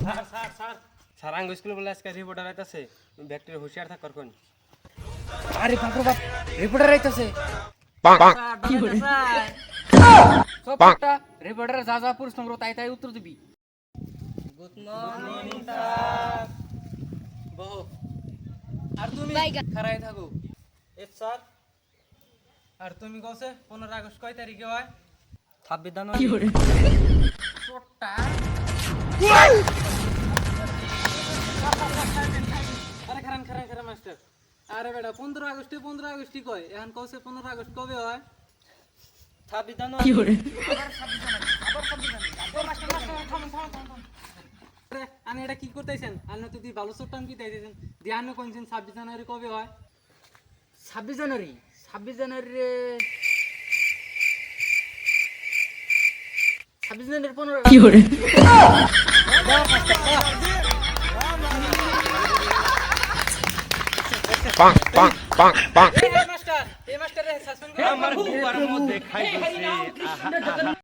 sir আঙ্গ স্কুলে বলে আজকে রিপোর্টার আইতাছে ব্যাকটেরিয়া হুঁশিয়ার থাক কোন আরে বাপ রে বাপ রিপোর্টার আইতাছে সবটা রিপোর্টার যা যা প্রশ্ন করো তাই তাই উত্তর দিবি গুড মর্নিং স্যার বহ আর তুমি খারাই থাকো এস স্যার আর তুমি কসে 15 আগস্ট কয় তারিখে হয় 26 জানুয়ারি ছোটটা আরে খারান খারান খারান মাস্টার আরে বেটা 15 আগস্টই কয় এখন কসে 15 আগস্ট কবে হয় 26 জানুয়ারি আমি এটা কি করতেছেন আপনি তো ভালো চোট্টান কি চাইছেন ধ্যান কোনছেন 26 জানুয়ারি কবে হয় 26 জানুয়ারি 26 জানুয়ারি 15 কি করে মাস্টার এই মাস্টারে সাসপেন্ড করে আমার বুয়ার মধ্যে খাই দিছে